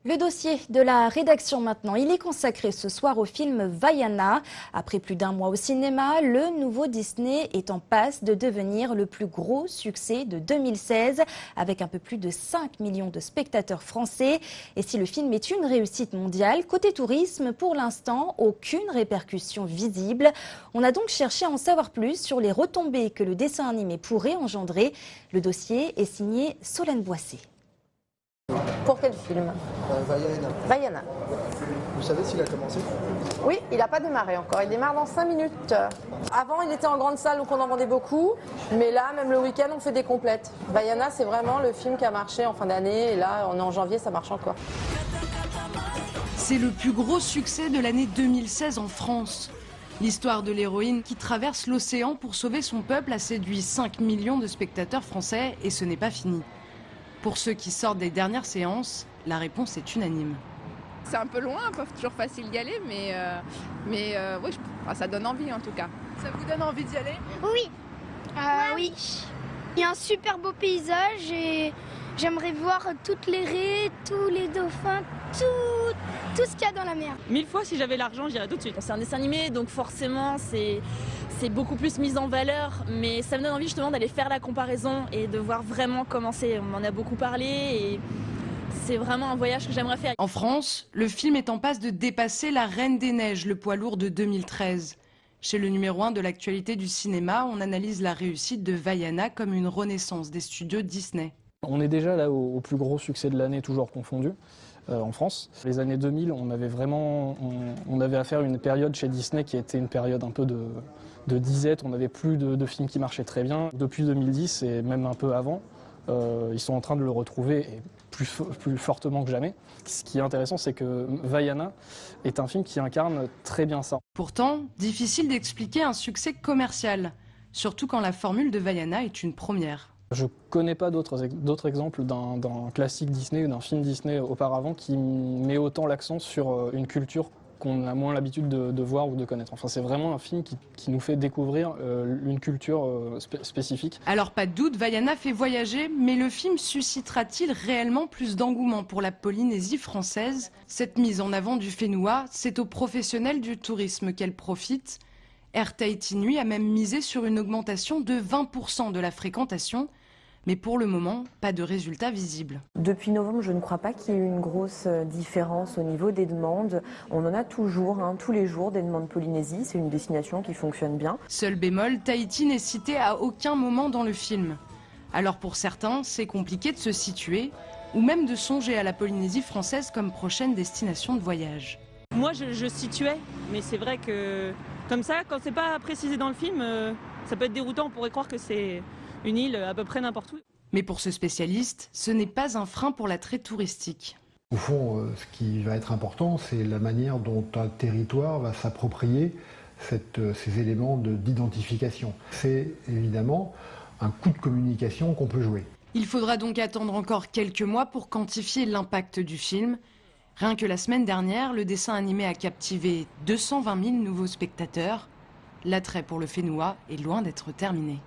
Le dossier de la rédaction maintenant, il est consacré ce soir au film Vaiana. Après plus d'un mois au cinéma, le nouveau Disney est en passe de devenir le plus gros succès de 2016 avec un peu plus de 5 millions de spectateurs français. Et si le film est une réussite mondiale, côté tourisme, pour l'instant, aucune répercussion visible. On a donc cherché à en savoir plus sur les retombées que le dessin animé pourrait engendrer. Le dossier est signé Solène Boissé. Pour quel film? Vaiana. Vaiana. Vous savez s'il a commencé? Oui, il n'a pas démarré encore. Il démarre dans 5 minutes. Avant, il était en grande salle, donc on en vendait beaucoup. Mais là, même le week-end, on fait des complètes. Vaiana, c'est vraiment le film qui a marché en fin d'année. Et là, on est en janvier, ça marche encore. C'est le plus gros succès de l'année 2016 en France. L'histoire de l'héroïne qui traverse l'océan pour sauver son peuple a séduit 5 millions de spectateurs français et ce n'est pas fini. Pour ceux qui sortent des dernières séances, la réponse est unanime. C'est un peu loin, pas toujours facile d'y aller, mais oui, ça donne envie en tout cas. Ça vous donne envie d'y aller? Oui. Oui. Il y a un super beau paysage et j'aimerais voir toutes les raies, tous les dauphins, tout ce qu'il y a dans la mer. 1000 fois, si j'avais l'argent, j'irais tout de suite. C'est un dessin animé, donc forcément, c'est beaucoup plus mis en valeur, mais ça me donne envie justement d'aller faire la comparaison et de voir vraiment comment c'est. On en a beaucoup parlé et c'est vraiment un voyage que j'aimerais faire. En France, le film est en passe de dépasser La Reine des Neiges, le poids lourd de 2013. Chez le numéro 1 de l'actualité du cinéma, on analyse la réussite de Vaiana comme une renaissance des studios Disney. On est déjà là au plus gros succès de l'année, toujours confondu, en France. Les années 2000, on avait affaire à une période chez Disney qui était une période un peu de disette. On n'avait plus de films qui marchaient très bien. Depuis 2010 et même un peu avant, ils sont en train de le retrouver et plus fortement que jamais. Ce qui est intéressant, c'est que Vaiana est un film qui incarne très bien ça. Pourtant, difficile d'expliquer un succès commercial, surtout quand la formule de Vaiana est une première. Je ne connais pas d'autres exemples d'un classique Disney ou d'un film Disney auparavant qui met autant l'accent sur une culture qu'on a moins l'habitude de voir ou de connaître. Enfin, c'est vraiment un film qui nous fait découvrir une culture spécifique. Alors pas de doute, Vaiana fait voyager, mais le film suscitera-t-il réellement plus d'engouement pour la Polynésie française? Cette mise en avant du Fénoua, c'est aux professionnels du tourisme qu'elle profite. Air Tahiti Nui a même misé sur une augmentation de 20% de la fréquentation. Mais pour le moment, pas de résultats visibles. Depuis novembre, je ne crois pas qu'il y ait eu une grosse différence au niveau des demandes. On en a toujours, tous les jours, des demandes Polynésie. C'est une destination qui fonctionne bien. Seul bémol, Tahiti n'est cité à aucun moment dans le film. Alors pour certains, c'est compliqué de se situer ou même de songer à la Polynésie française comme prochaine destination de voyage. Moi, je situais, mais c'est vrai que comme ça, quand c'est pas précisé dans le film, ça peut être déroutant. On pourrait croire que c'est une île à peu près n'importe où. Mais pour ce spécialiste, ce n'est pas un frein pour l'attrait touristique. Au fond, ce qui va être important, c'est la manière dont un territoire va s'approprier ces éléments d'identification. C'est évidemment un coup de communication qu'on peut jouer. Il faudra donc attendre encore quelques mois pour quantifier l'impact du film. Rien que la semaine dernière, le dessin animé a captivé 220 000 nouveaux spectateurs. L'attrait pour le Fénoua est loin d'être terminé.